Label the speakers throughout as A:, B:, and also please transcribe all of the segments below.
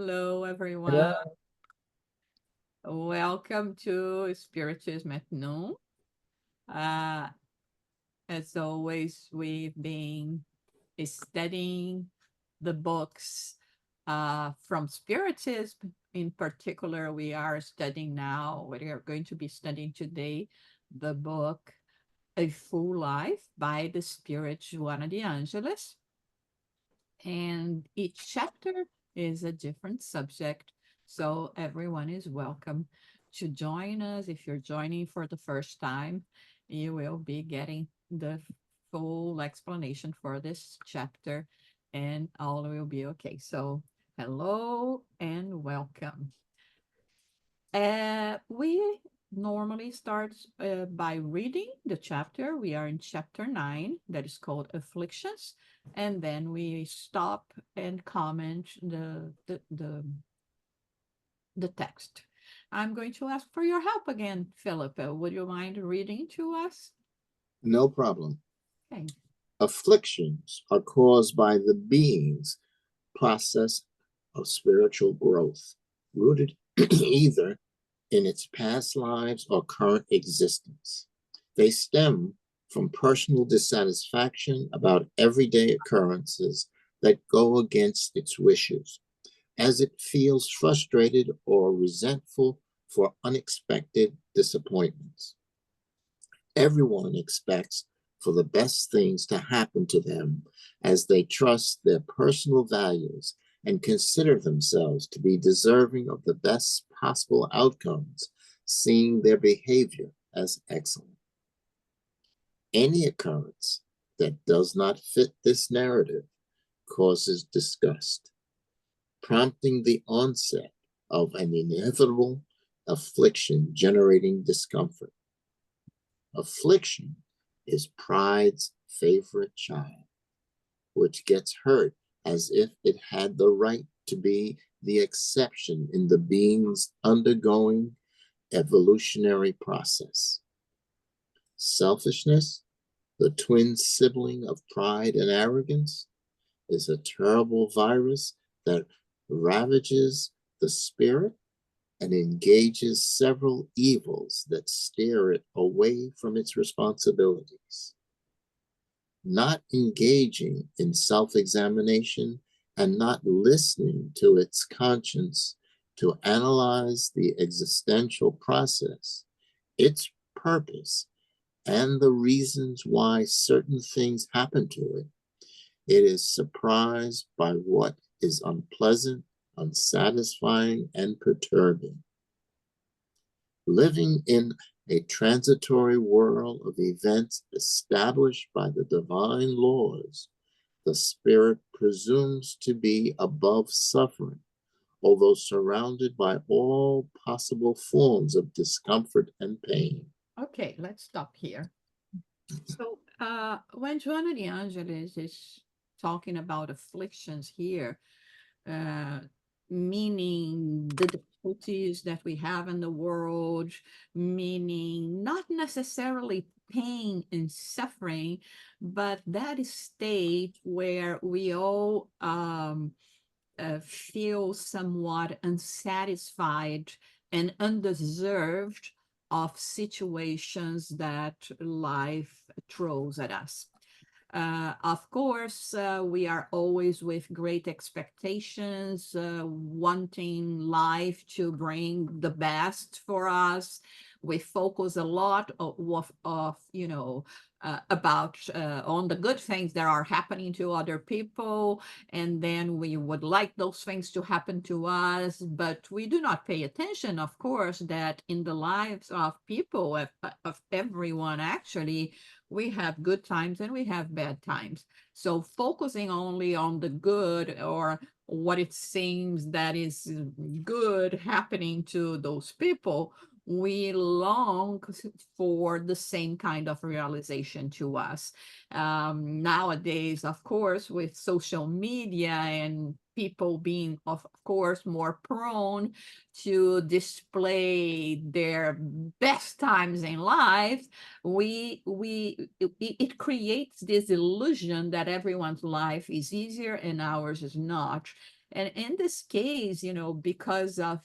A: Hello, everyone.
B: Hello.
A: Welcome to Spiritism at Noon. Uh, as always, we've been studying the books from Spiritism. In particular, we are studying now, we are going to be studying today the book A Full Life by the Spirit Joanna de Angelis. And each chapter is a different subject. So everyone is welcome to join us. If you're joining for the first time, you will be getting the full explanation for this chapter and all will be okay. So hello and welcome. We normally start by reading the chapter. We are in chapter 9, that is called Afflictions, and then we stop and comment the text. I'm going to ask for your help again, Philippa. Would you mind reading to us?
B: No problem.
A: Okay.
B: Afflictions are caused by the being's process of spiritual growth, rooted either in its past lives or current existence. They stem from personal dissatisfaction about everyday occurrences that go against its wishes, as it feels frustrated or resentful for unexpected disappointments. Everyone expects for the best things to happen to them as they trust their personal values and consider themselves to be deserving of the best possible outcomes, seeing their behavior as excellent. Any occurrence that does not fit this narrative causes disgust, prompting the onset of an inevitable affliction generating discomfort. Affliction is pride's favorite child, which gets hurt as if it had the right to be the exception in the being's undergoing evolutionary process. Selfishness, the twin sibling of pride and arrogance, is a terrible virus that ravages the spirit and engages several evils that steer it away from its responsibilities. Not engaging in self-examination and not listening to its conscience to analyze the existential process, its purpose, and the reasons why certain things happen to it, it is surprised by what is unpleasant, unsatisfying, and perturbing. Living in a transitory world of events established by the divine laws, the spirit presumes to be above suffering, although surrounded by all possible forms of discomfort and pain.
A: Okay, let's stop here. So, when Joanna de Angelis is talking about afflictions here, uh, meaning the difficulties that we have in the world, meaning not necessarily pain and suffering, but that state where we all feel somewhat unsatisfied and undeserved of situations that life throws at us. Of course, we are always with great expectations, wanting life to bring the best for us. We focus a lot about on the good things that are happening to other people, and then we would like those things to happen to us, but we do not pay attention, of course, that in the lives of people, of everyone actually, we have good times and we have bad times. So focusing only on the good or what it seems that is good happening to those people, we long for the same kind of realization to us. Nowadays, of course, with social media and people being, of course, more prone to display their best times in life, it creates this illusion that everyone's life is easier and ours is not. And in this case, because of,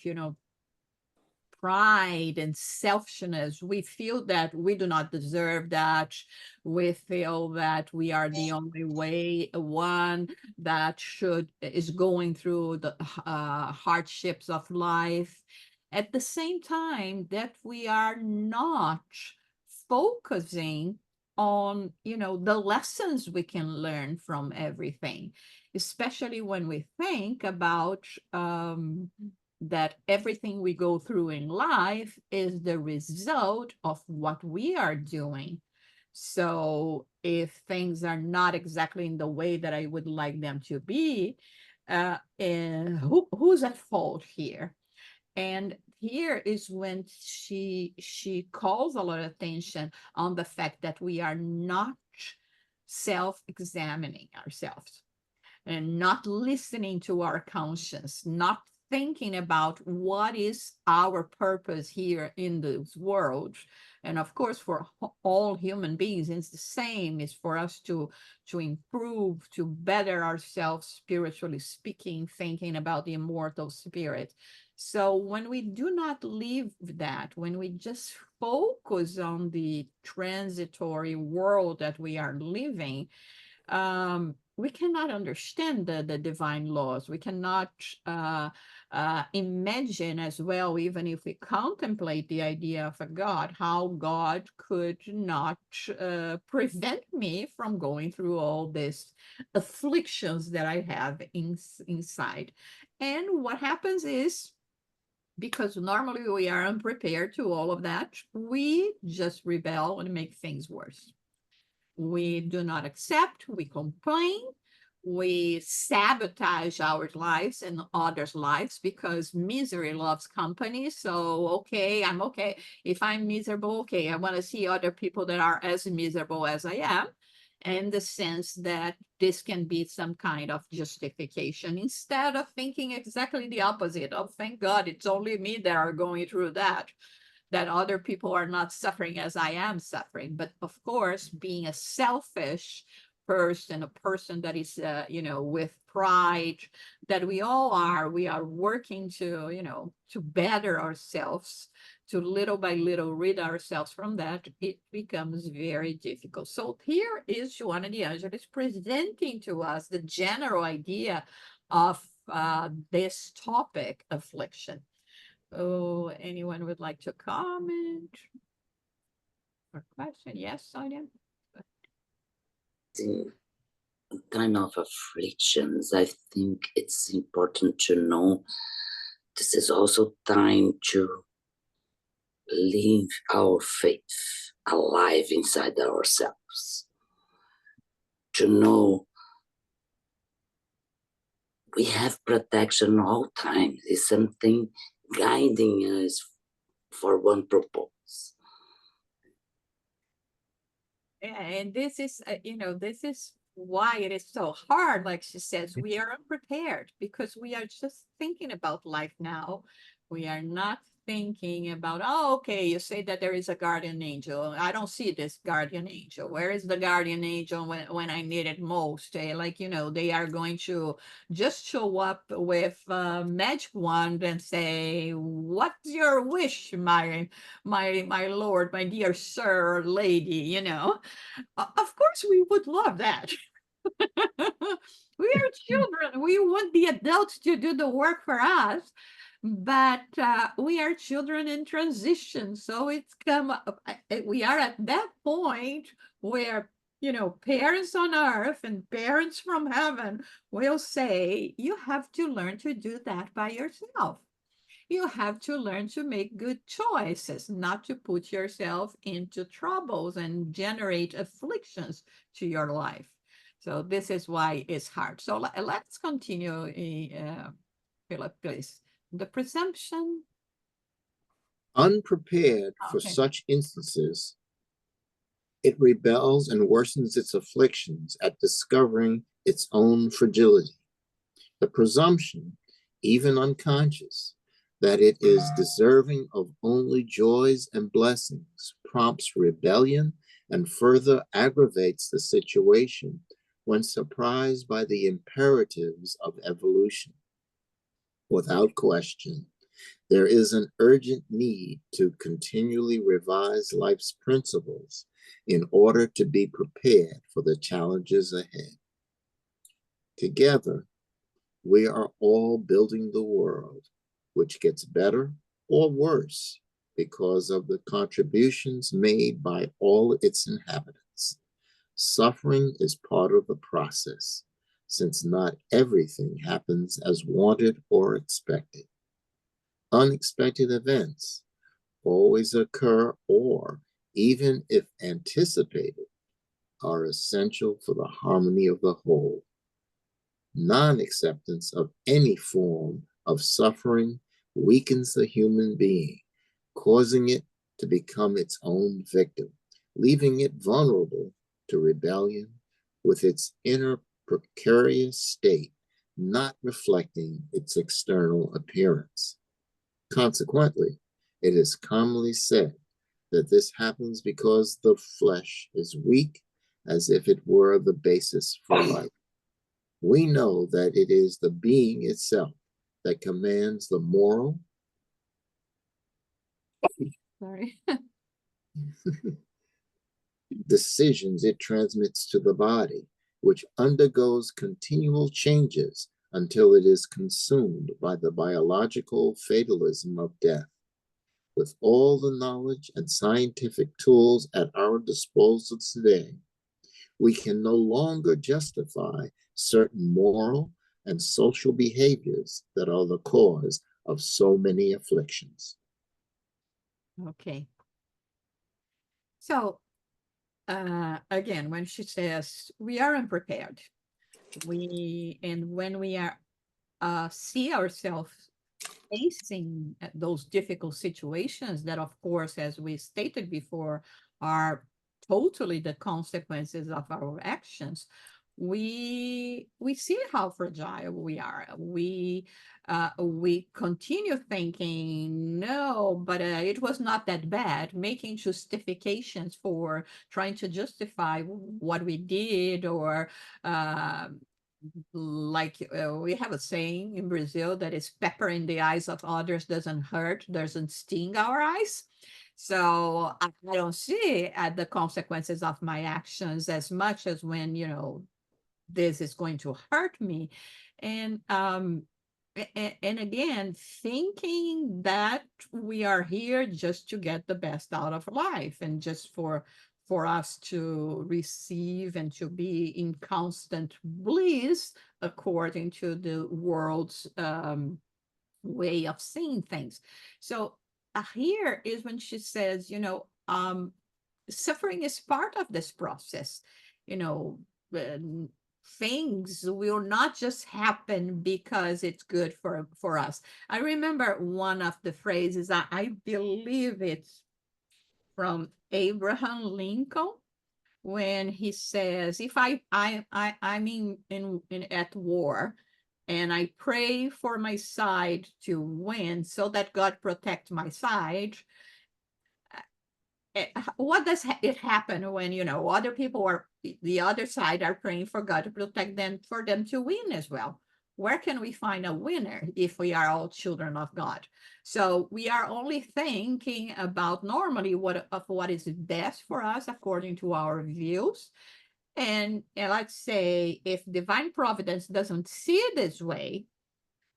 A: pride and selfishness, we feel that we do not deserve that. We feel that we are the only one that is going through the hardships of life. At the same time, that we are not focusing on, the lessons we can learn from everything, especially when we think about that everything we go through in life is the result of what we are doing. So if things are not exactly in the way that I would like them to be, and who's at fault here? And here is when she calls a lot of attention on the fact that we are not self-examining ourselves and not listening to our conscience, not thinking about what is our purpose here in this world. And of course, for all human beings, it's the same. It's for us to improve, to better ourselves, spiritually speaking, thinking about the immortal spirit. So when we do not live that, when we just focus on the transitory world that we are living, we cannot understand the divine laws. We cannot imagine as well, even if we contemplate the idea of a God, how God could not prevent me from going through all these afflictions that I have inside. And what happens is, because normally we are unprepared to all of that, we just rebel and make things worse. We do not accept, we complain, we sabotage our lives and others' lives because misery loves company. So, okay, I'm okay. If I'm miserable, okay, I want to see other people that are as miserable as I am. In the sense that this can be some kind of justification instead of thinking exactly the opposite of, thank God, it's only me that are going through that other people are not suffering as I am suffering. But of course, being a selfish person, a person that is, with pride, that we all are, we are working to, to better ourselves, to little by little rid ourselves from that, it becomes very difficult. So here is Joanna de Angelis presenting to us the general idea of this topic, affliction. Oh, anyone would like to comment or question? Yes, Sonia?
C: In time of afflictions, I think it's important to know this is also time to leave our faith alive inside ourselves. To know we have protection all times. It's something guiding us for one purpose.
A: Yeah, and this is, this is why it is so hard. Like she says, we are unprepared because we are just thinking about life now. We are not thinking about, oh, okay, you say that there is a guardian angel. I don't see this guardian angel. Where is the guardian angel when I need it most? Like, they are going to just show up with a magic wand and say, what's your wish, my lord, my dear sir, or lady, Of course, we would love that. We are children. We want the adults to do the work for us, but we are children in transition. So it's come up, we are at that point where, parents on earth and parents from heaven will say, you have to learn to do that by yourself. You have to learn to make good choices, not to put yourself into troubles and generate afflictions to your life. So this is why it's hard. So let's continue, Philip, please. The presumption.
B: Unprepared for
A: Okay.
B: such instances, it rebels and worsens its afflictions at discovering its own fragility. The presumption, even unconscious, that it is deserving of only joys and blessings prompts rebellion and further aggravates the situation when surprised by the imperatives of evolution. Without question, there is an urgent need to continually revise life's principles in order to be prepared for the challenges ahead. Together, we are all building the world, which gets better or worse because of the contributions made by all its inhabitants. Suffering is part of the process, since not everything happens as wanted or expected. Unexpected events always occur, or even if anticipated, are essential for the harmony of the whole. Non-acceptance of any form of suffering weakens the human being, causing it to become its own victim, leaving it vulnerable to rebellion, with its inner precarious state not reflecting its external appearance. Consequently, it is commonly said that this happens because the flesh is weak, as if it were the basis for life. We know that it is the being itself that commands the moral
A: Sorry.
B: decisions it transmits to the body, which undergoes continual changes until it is consumed by the biological fatalism of death. With all the knowledge and scientific tools at our disposal today, we can no longer justify certain moral and social behaviors that are the cause of so many afflictions.
A: Okay. So, again, when she says we are unprepared, and when we are see ourselves facing those difficult situations that, of course, as we stated before, are totally the consequences of our actions, we see how fragile we are. We continue thinking, no, but it was not that bad, making justifications for trying to justify what we did, or uh, like we have a saying in Brazil that is pepper in the eyes of others doesn't hurt, doesn't sting our eyes. So I don't see the consequences of my actions as much as when, this is going to hurt me. And and again, thinking that we are here just to get the best out of life, and just for us to receive and to be in constant bliss according to the world's way of seeing things. So here is when she says, suffering is part of this process. You know, uh, things will not just happen because it's good for us. I remember one of the phrases, I believe it's from Abraham Lincoln, when he says, if I'm in at war, and I pray for my side to win so that God protect my side, what does it happen when, other people are, the other side are praying for God to protect them, for them to win as well? Where can we find a winner if we are all children of God? So we are only thinking about normally what is best for us according to our views. And let's say if divine providence doesn't see it this way,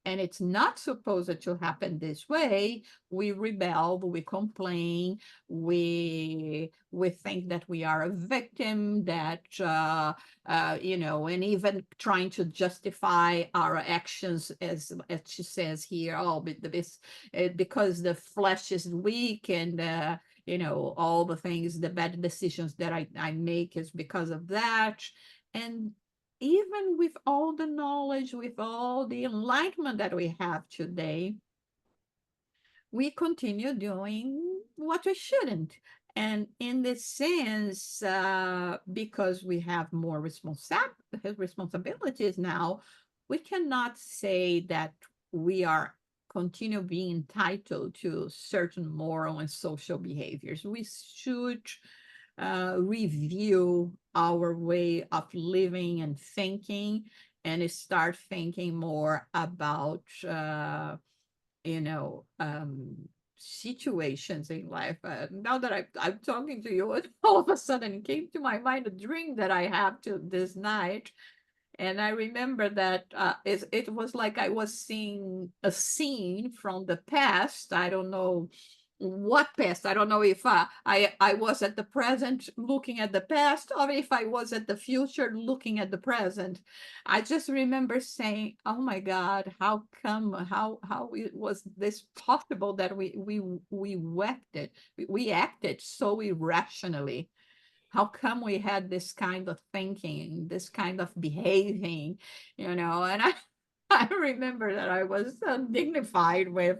A: and it's not supposed to happen this way, we rebel, we complain, we think that we are a victim, that and even trying to justify our actions, as she says here, because the flesh is weak, and all the things, the bad decisions that I make is because of that. And even with all the knowledge, with all the enlightenment that we have today, we continue doing what we shouldn't. And in this sense, because we have more responsibilities now, we cannot say that we are continue being entitled to certain moral and social behaviors. We should review our way of living and thinking, and start thinking more about, situations in life. Now that I'm talking to you, all of a sudden it came to my mind a dream that I have to this night. And I remember that it was like I was seeing a scene from the past. I don't know what past. I don't know if I was at the present looking at the past, or if I was at the future looking at the present. I just remember saying, "Oh my God, how come? How it was this possible that we acted so irrationally? How come we had this kind of thinking, this kind of behaving, And I remember that I was so dignified with,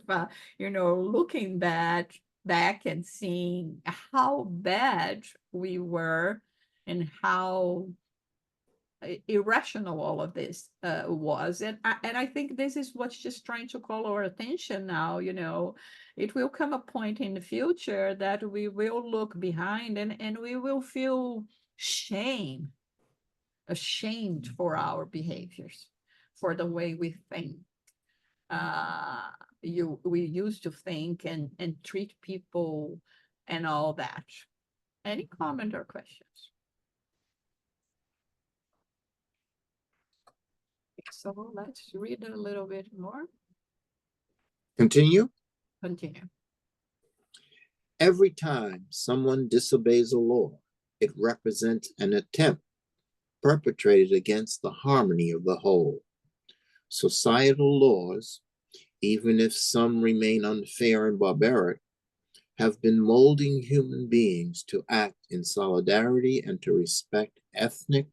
A: looking back and seeing how bad we were and how irrational all of this was. And I think this is what's just trying to call our attention now. It will come a point in the future that we will look behind, and we will feel shame ashamed for our behaviors, for the way we think. We used to think and treat people and all that. Any comment or questions? So let's read a little bit more.
B: Continue.
A: Continue.
B: Every time someone disobeys a law, it represents an attempt perpetrated against the harmony of the whole. Societal laws, even if some remain unfair and barbaric, have been molding human beings to act in solidarity and to respect ethnic,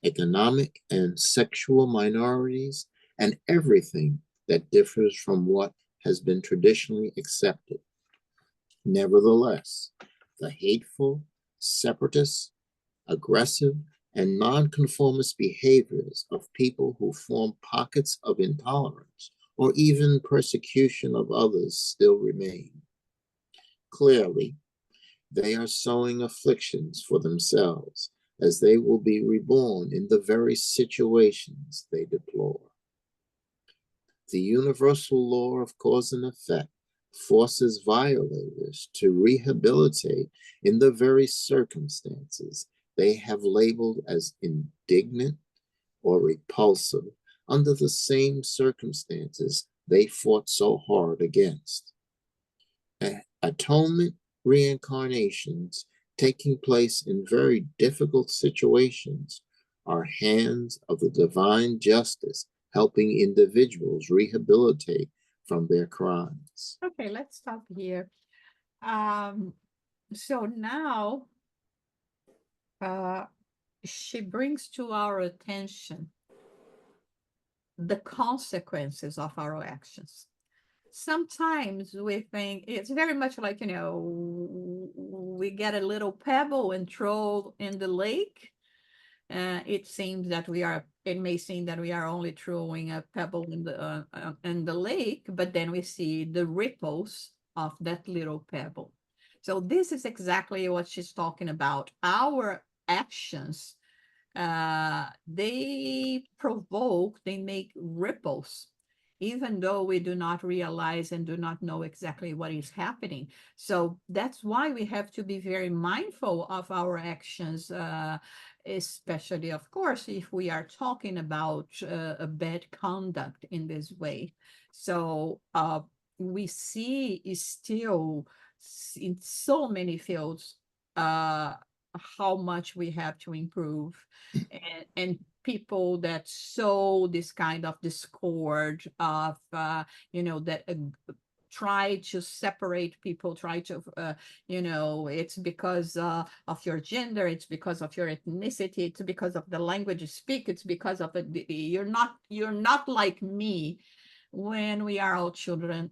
B: economic, and sexual minorities, and everything that differs from what has been traditionally accepted. Nevertheless, the hateful, separatist, aggressive, and nonconformist behaviors of people who form pockets of intolerance or even persecution of others still remain. Clearly, they are sowing afflictions for themselves, as they will be reborn in the very situations they deplore. The universal law of cause and effect forces violators to rehabilitate in the very circumstances they have labeled as indignant or repulsive under the same circumstances they fought so hard against. Atonement reincarnations taking place in very difficult situations are hands of the divine justice helping individuals rehabilitate from their crimes.
A: Okay, let's stop here. So now she brings to our attention the consequences of our actions. Sometimes we think it's very much like, we get a little pebble and throw in the lake. It may seem that we are only throwing a pebble in the lake, but then we see the ripples of that little pebble. So this is exactly what she's talking about. Our actions, they make ripples, even though we do not realize and do not know exactly what is happening. So that's why we have to be very mindful of our actions, especially, of course, if we are talking about a bad conduct in this way. So we see still in so many fields how much we have to improve, and people that sow this kind of discord of that try to separate people, try to it's because of your gender, it's because of your ethnicity, it's because of the language you speak, it's because of you're not like me, when we are all children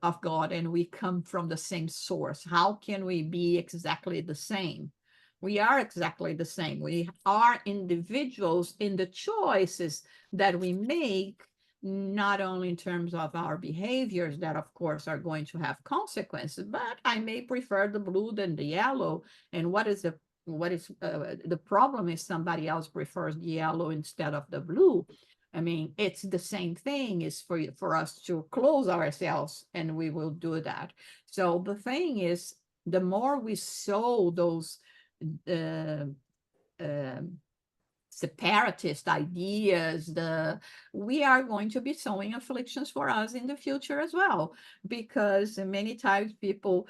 A: of God, and we come from the same source. How can we be exactly the same? We are exactly the same. We are individuals in the choices that we make, not only in terms of our behaviors that, of course, are going to have consequences, but I may prefer the blue than the yellow. And what is the what is the problem is somebody else prefers the yellow instead of the blue. I mean, it's the same thing. Is for us to close ourselves, and we will do that. So the thing is, the more we sow those uh, uh, separatist ideas, we are going to be sowing afflictions for us in the future as well, because many times people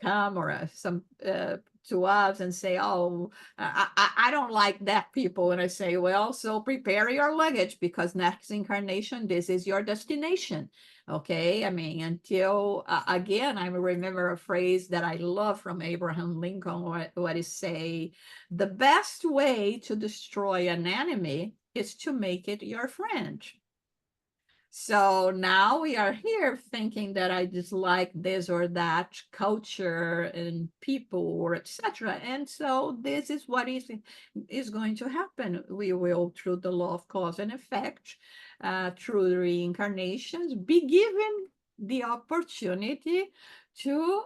A: come or some to us and say, "Oh, I don't like that people," and I say, "Well, so prepare your luggage, because next incarnation, this is your destination." Okay, I mean, until again, I remember a phrase that I love from Abraham Lincoln, what is say, "The best way to destroy an enemy is to make it your friend." So now we are here thinking that I dislike this or that culture and people or etc. And so this is what is going to happen. We will, through the law of cause and effect, through the reincarnations, be given the opportunity to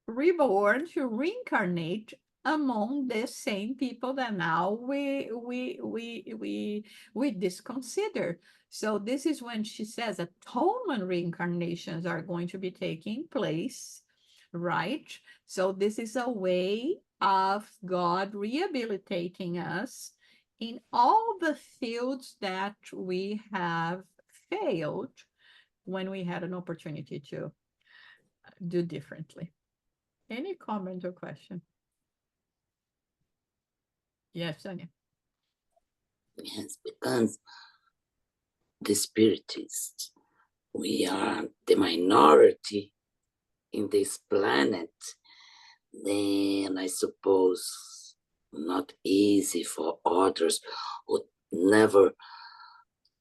A: reborn, to reincarnate among the same people that now we disconsider. So this is when she says atonement reincarnations are going to be taking place, right? So this is a way of God rehabilitating us in all the fields that we have failed when we had an opportunity to do differently. Any comment or question? Yes, Sonia.
C: Yes, because the spiritists, we are the minority in this planet, then I suppose not easy for others who never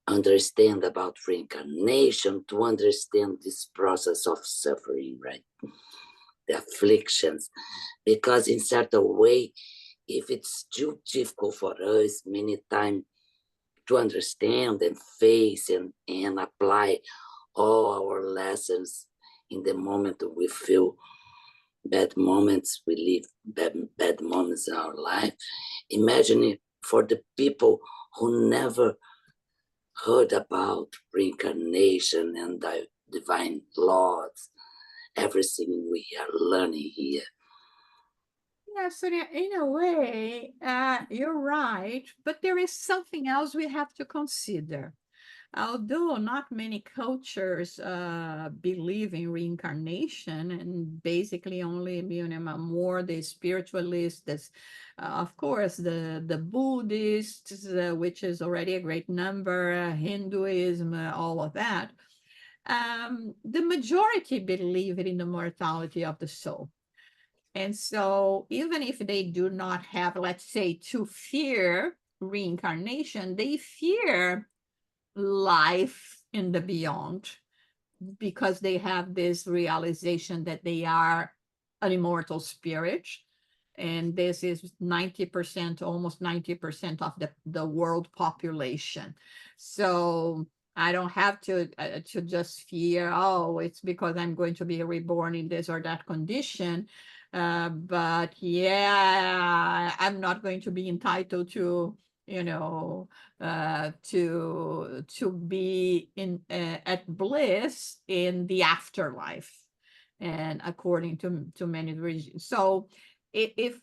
C: understand about reincarnation to understand this process of suffering, right? The afflictions, because in certain way, if it's too difficult for us many times to understand and face and apply all our lessons in the moment we feel bad moments, we live bad moments in our life. Imagine it for the people who never heard about reincarnation and the divine laws, everything we are learning here.
A: Yeah, Sonia, in a way, you're right, but there is something else we have to consider. Although not many cultures believe in reincarnation, and basically only, more the spiritualists, of course, the Buddhists, which is already a great number, Hinduism, all of that. The majority believe in the mortality of the soul. And so, even if they do not have, let's say, to fear reincarnation, they fear life in the beyond, because they have this realization that they are an immortal spirit. And this is 90%, almost 90% of the world population. So I don't have to just fear, oh, it's because I'm going to be reborn in this or that condition. But yeah, I'm not going to be entitled to, to be in at bliss in the afterlife, and according to many religions. So if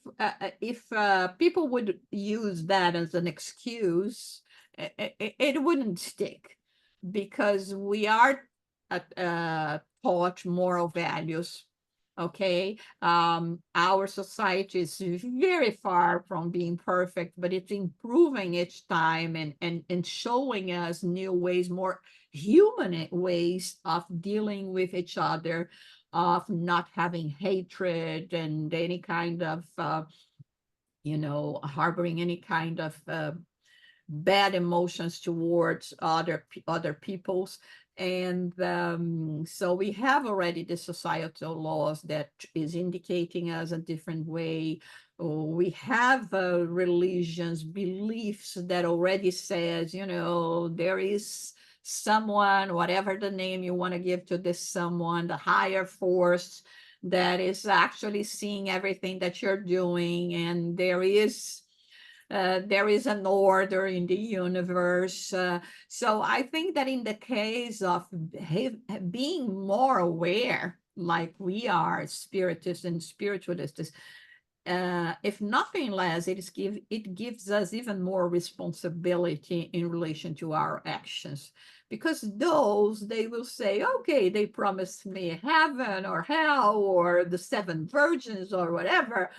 A: people would use that as an excuse, it wouldn't stick, because we are taught moral values. Okay, our society is very far from being perfect, but it's improving each time, and showing us new ways, more human ways of dealing with each other, of not having hatred and any kind of harboring any kind of bad emotions towards other peoples. And so we have already the societal laws that is indicating us a different way. We have religions, beliefs that already says, there is someone, whatever the name you want to give to this someone, the higher force that is actually seeing everything that you're doing, and there is an order in the universe. So I think that in the case of being more aware, like we are spiritists and spiritualists, if nothing less, it gives us even more responsibility in relation to our actions. Because those, they will say, okay, they promised me heaven or hell or the seven virgins or whatever,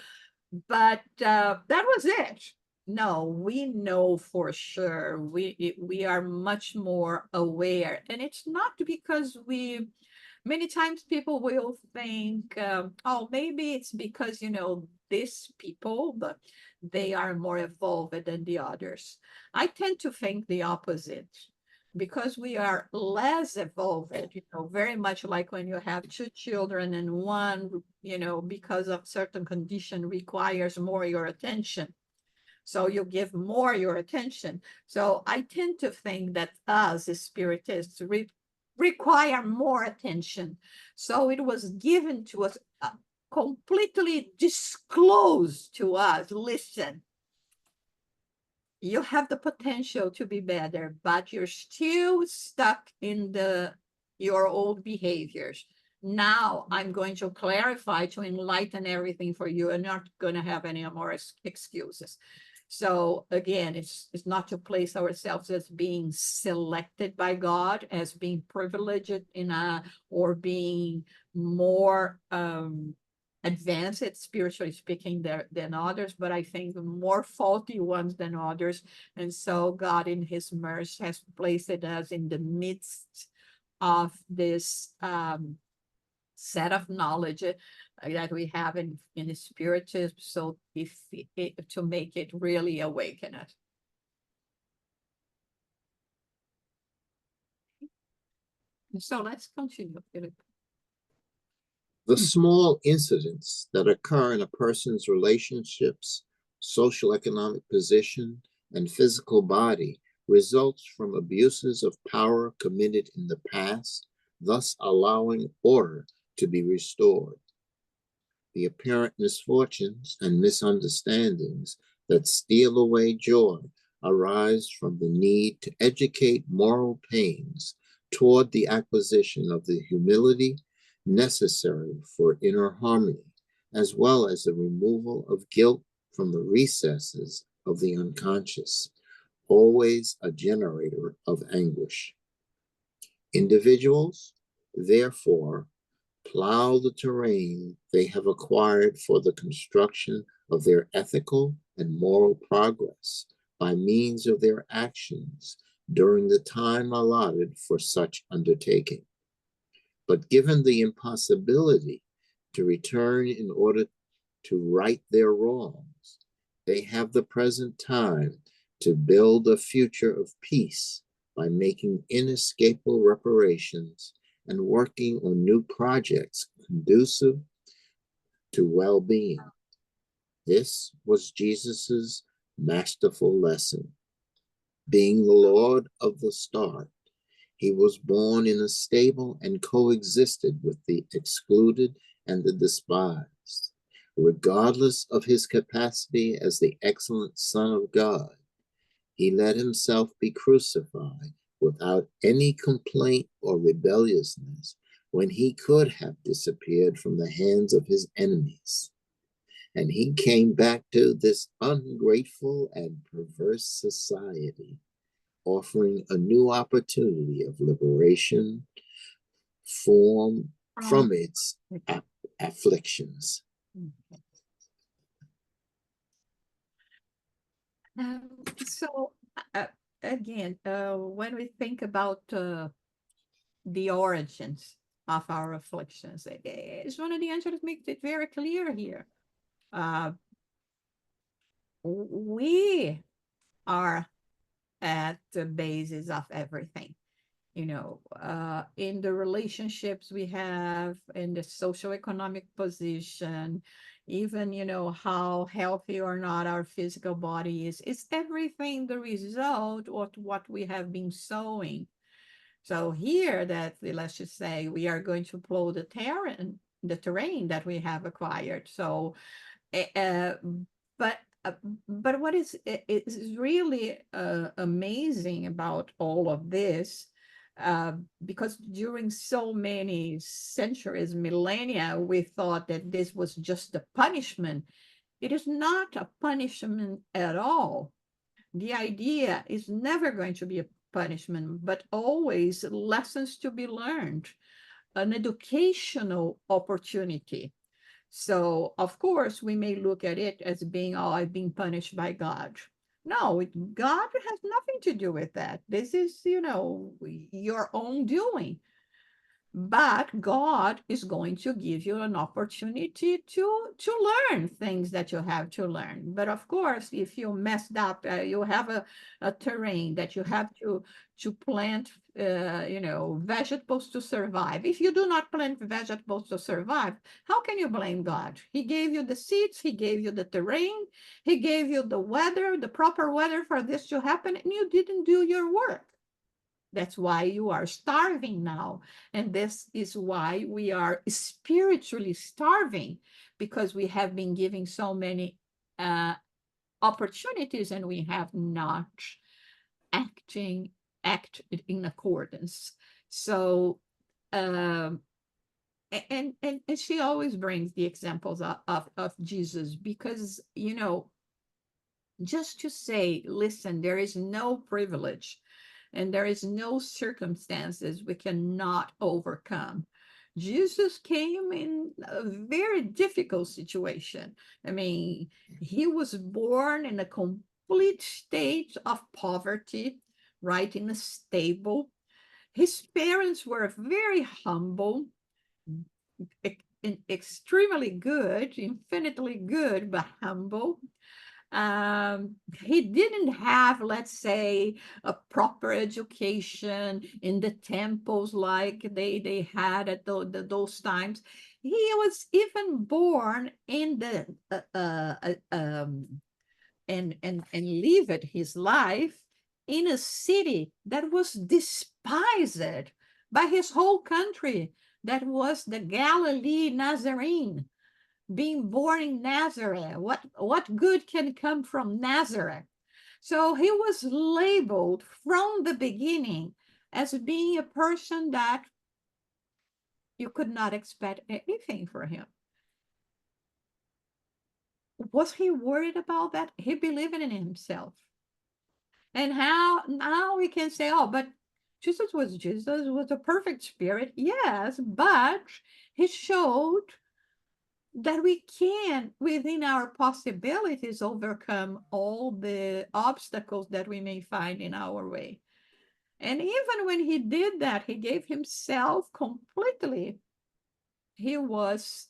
A: but that was it. No, we know for sure. We are much more aware, and it's not because we. Many times people will think, oh, maybe it's because these people, but they are more evolved than the others. I tend to think the opposite. Because we are less evolved, very much like when you have two children and one, because of certain condition requires more your attention. So you give more your attention. So I tend to think that us as spiritists require more attention. So it was given to us, completely disclosed to us. Listen, you have the potential to be better, but you're still stuck in your old behaviors. Now I'm going to clarify, to enlighten everything for you, and not going to have any more excuses. So again, it's not to place ourselves as being selected by God, as being privileged or being more advanced, spiritually speaking, than others, but I think more faulty ones than others. And so God in his mercy has placed us in the midst of this set of knowledge that we have in the spiritism, so to make it really awaken us. So let's continue, Philip.
B: The small incidents that occur in a person's relationships, social economic position, and physical body results from abuses of power committed in the past, thus allowing order to be restored. The apparent misfortunes and misunderstandings that steal away joy arise from the need to educate moral pains toward the acquisition of the humility necessary for inner harmony, as well as the removal of guilt from the recesses of the unconscious, always a generator of anguish. Individuals, therefore, plow the terrain they have acquired for the construction of their ethical and moral progress by means of their actions during the time allotted for such undertaking. But given the impossibility to return in order to right their wrongs, they have the present time to build a future of peace by making inescapable reparations and working on new projects conducive to well-being. This was Jesus's masterful lesson. Being the Lord of the start, he was born in a stable and coexisted with the excluded and the despised. Regardless of his capacity as the excellent Son of God, he let himself be crucified without any complaint or rebelliousness when he could have disappeared from the hands of his enemies. And he came back to this ungrateful and perverse society, offering a new opportunity of liberation from its afflictions.
A: So again, when we think about the origins of our afflictions, Joanna de Angelis makes it very clear here. We are at the basis of everything. In the relationships we have, in the socioeconomic position, even, how healthy or not our physical body is. It's everything the result of what we have been sowing. So here, that let's just say we are going to plow the terrain, the terrain that we have acquired. So, uh, but uh, but what is really amazing about all of this, uh, because during so many centuries, millennia, we thought that this was just a punishment. It is not a punishment at all. The idea is never going to be a punishment, but always lessons to be learned, an educational opportunity. So, of course, we may look at it as being, oh, I've been punished by God. No, God has nothing to do with that. This is, your own doing. But God is going to give you an opportunity to learn things that you have to learn. But of course, if you messed up, you have a terrain that you have to plant, vegetables to survive. If you do not plant vegetables to survive, how can you blame God? He gave you the seeds, he gave you the terrain, he gave you the weather, the proper weather for this to happen, and you didn't do your work. That's why you are starving now. And this is why we are spiritually starving, because we have been giving so many opportunities and we have not acted in accordance. So, um, and she always brings the examples of Jesus, because, just to say, listen, there is no privilege and there is no circumstances we cannot overcome. Jesus came in a very difficult situation. I mean, he was born in a complete state of poverty, right, in a stable. His parents were very humble, extremely good, infinitely good, but humble. He didn't have, let's say, a proper education in the temples like they had at those times. He was even born in the and lived his life in a city that was despised by his whole country. That was the Galilee Nazarene, being born in Nazareth. What good can come from Nazareth? So he was labeled from the beginning as being a person that you could not expect anything from him. Was he worried about that? He believed in himself. And how now we can say, oh, but Jesus was a perfect spirit. Yes, but he showed that we can, within our possibilities, overcome all the obstacles that we may find in our way. And even when he did that, he gave himself completely. He was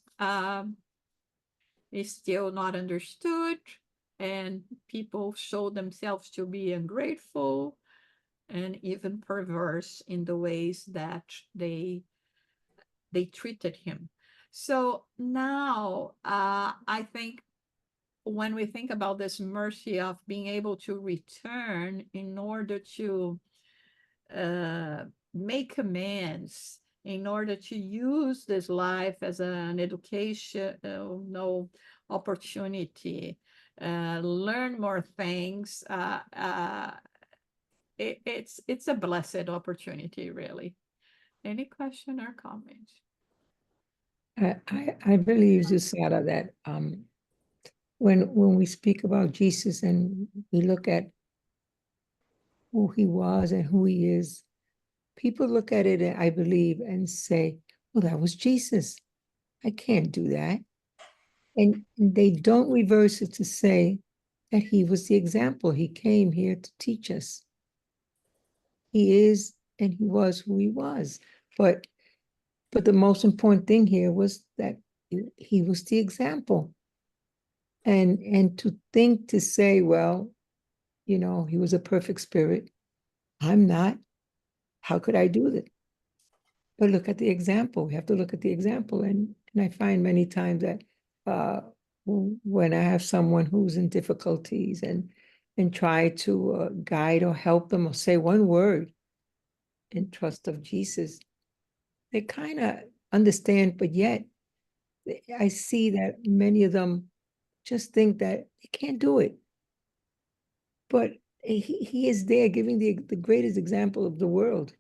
A: still not understood, and people showed themselves to be ungrateful and even perverse in the ways that they treated him. So now I think when we think about this mercy of being able to return in order to make amends, in order to use this life as an educational opportunity, learn more things, it's a blessed opportunity, really. Any question or comment?
D: I believe, Susana, that when we speak about Jesus and we look at who he was and who he is, people look at it, I believe, and say, well, that was Jesus. I can't do that. And they don't reverse it to say that he was the example. He came here to teach us. He is and he was who he was. But the most important thing here was that he was the example. And to think, to say, well, he was a perfect spirit. I'm not. How could I do that? But look at the example. We have to look at the example. And I find many times that when I have someone who's in difficulties and try to guide or help them or say one word in trust of Jesus, they kind of understand, but yet I see that many of them just think that they can't do it. But he is there giving the greatest example of the world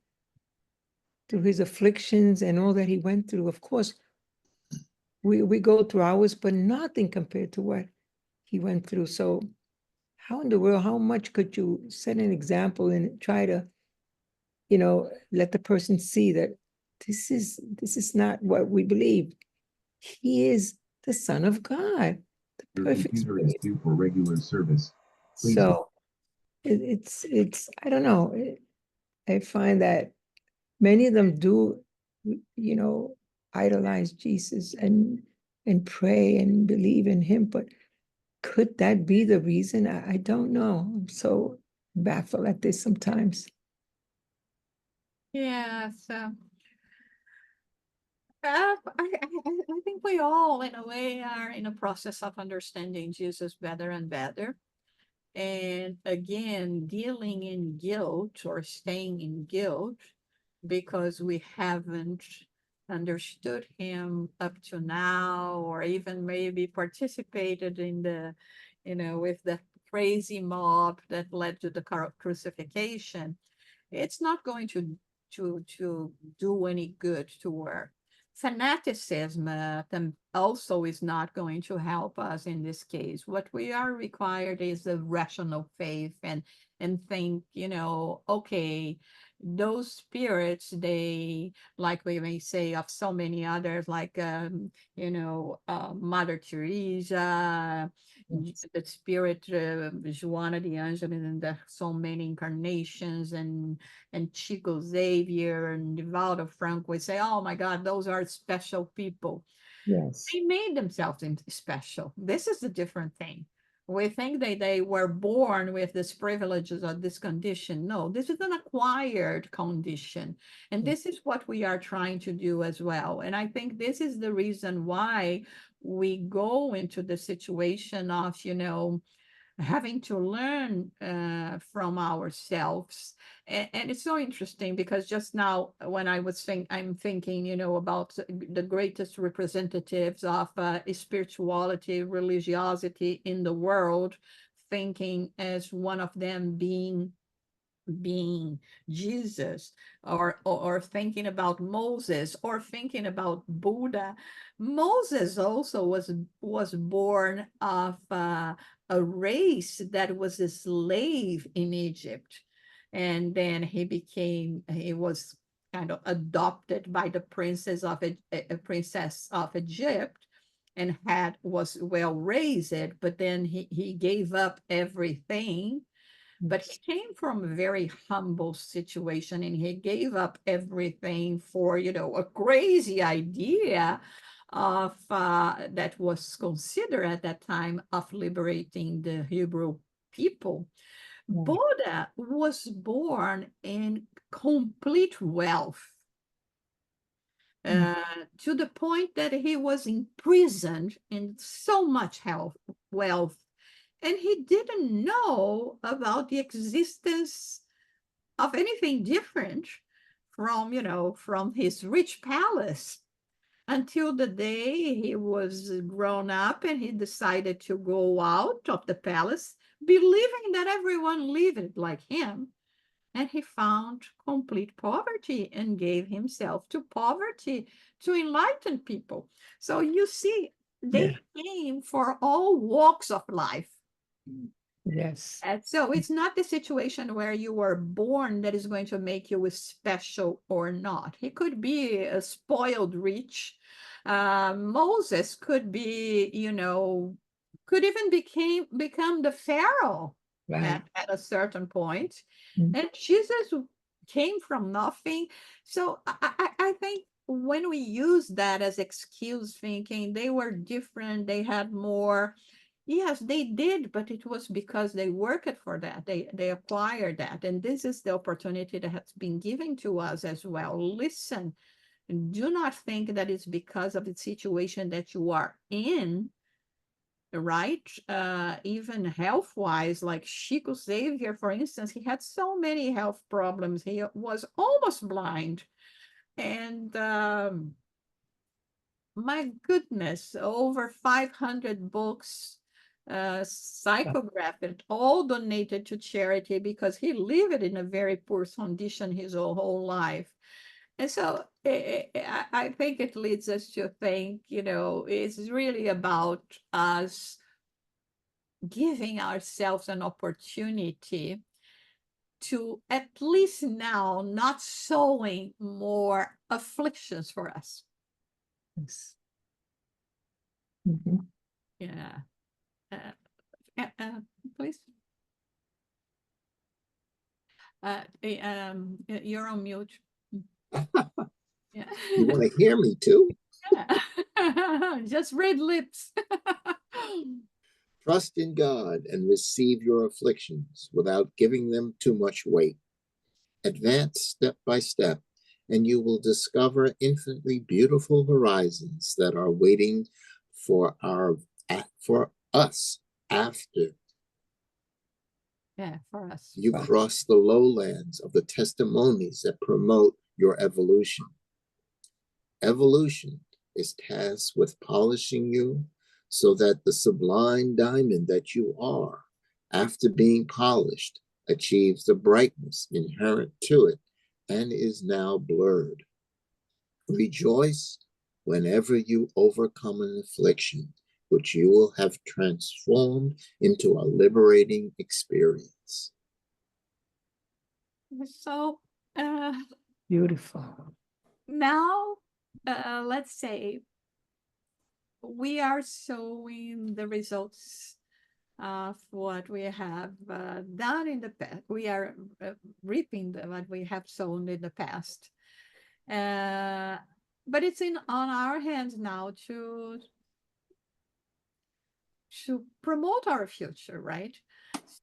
D: through his afflictions and all that he went through. Of course, we go through ours, but nothing compared to what he went through. So how in the world, how much could you set an example and try to, let the person see that this is not what we believe. He is the Son of God, the
E: Your
D: perfect
E: computer is
D: Spirit.
E: due for regular service. Please.
D: So it's I don't know. I find that many of them do, idolize Jesus and pray and believe in him, but could that be the reason? I don't know. I'm so baffled at this sometimes.
A: Yes. I think we all, in a way, are in a process of understanding Jesus better and better. And again, dealing in guilt or staying in guilt because we haven't understood him up to now, or even maybe participated in with the crazy mob that led to the crucifixion. It's not going to do any good to her. Fanaticism also is not going to help us in this case. What we are required is a rational faith and think, okay, those spirits, they, like we may say of so many others, like Mother Teresa, the spirit Joanna de Angelis, and so many incarnations, and Chico Xavier and Divaldo Franco, we say, oh my God, those are special people.
D: Yes.
A: They made themselves special. This is a different thing. We think they were born with these privileges or this condition. No, this is an acquired condition. And this is what we are trying to do as well. And I think this is the reason why we go into the situation of, having to learn from ourselves. And it's so interesting because just now when I'm thinking, about the greatest representatives of spirituality, religiosity in the world, thinking as one of them being Jesus, or thinking about Moses, or thinking about Buddha. Moses also was born of a race that was a slave in Egypt, and then he was kind of adopted by the princess of Egypt, and was well raised, but then he gave up everything. But he came from a very humble situation, and he gave up everything for, a crazy idea of that was considered at that time of liberating the Hebrew people. Buddha was born in complete wealth, to the point that he was imprisoned in so much wealth, and he didn't know about the existence of anything different from his rich palace, until the day he was grown up and he decided to go out of the palace, believing that everyone lived like him. And he found complete poverty and gave himself to poverty to enlighten people. So you see, they came for all walks of life.
D: Yes.
A: And so it's not the situation where you were born that is going to make you special or not. He could be a spoiled rich. Moses could be, could even become the Pharaoh at a certain point. And Jesus came from nothing. So I think when we use that as excuse, thinking they were different, they had more. Yes, they did, but it was because they worked for that. They acquired that. And this is the opportunity that has been given to us as well. Listen, do not think that it's because of the situation that you are in, right? Even health-wise, like Chico Xavier, for instance, he had so many health problems. He was almost blind. And my goodness, over 500 books, psychographed, all donated to charity because he lived in a very poor condition his whole life. And so I think it leads us to think, it's really about us giving ourselves an opportunity to at least now not sowing more afflictions for us.
D: Yes. Mhm.
A: Yeah. Please. You're on mute. Yeah.
B: You want to hear me too?
A: Yeah. Just red lips.
B: Trust in God and receive your afflictions without giving them too much weight. Advance step by step, and you will discover infinitely beautiful horizons that are waiting for us after
A: For us.
B: you cross the lowlands of the testimonies that promote your evolution. Evolution is tasked with polishing you so that the sublime diamond that you are, after being polished, achieves the brightness inherent to it and is now blurred. Rejoice whenever you overcome an affliction, which you will have transformed into a liberating experience.
A: So
D: Beautiful.
A: now, let's say we are showing the results of what we have done in the past. We are reaping what we have sown in the past. But it's on our hands now to promote our future, right?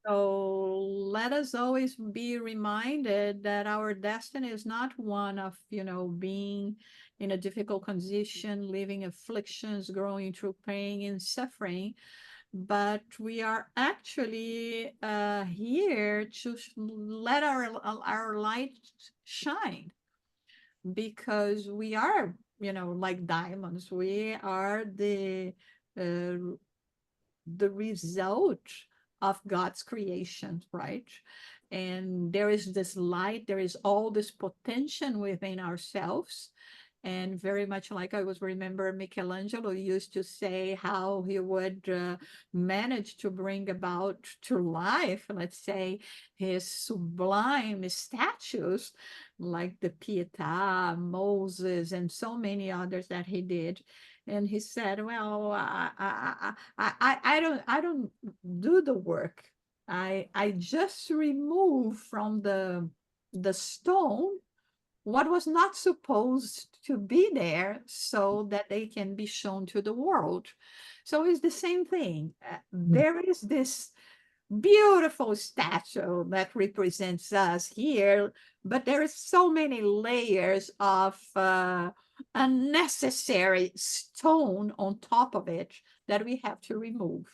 A: So let us always be reminded that our destiny is not one of, being in a difficult condition, living afflictions, growing through pain and suffering, but we are actually here to let our light shine, because we are, like diamonds. We are uh, the result of God's creation, right? And there is this light, there is all this potential within ourselves. And very much like I was remember Michelangelo used to say how he would manage to bring about to life, let's say, his sublime statues like the Pietà, Moses, and so many others that he did. And he said, "Well, I don't do the work. I just remove from the stone what was not supposed to be there so that they can be shown to the world." So it's the same thing. There is this beautiful statue that represents us here, but there is so many layers of unnecessary stone on top of it that we have to remove.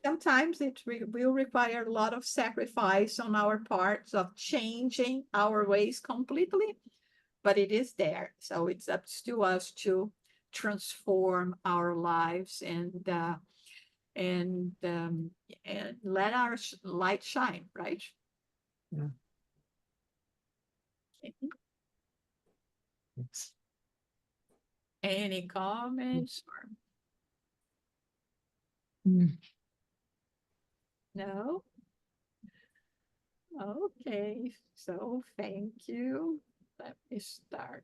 A: Sometimes it will require a lot of sacrifice on our parts of changing our ways completely, but it is there. So it's up to us to transform our lives and let our light shine, right?
D: Yeah.
A: Okay. Any comments?
D: Mm.
A: No? Okay, so thank you. Let me start.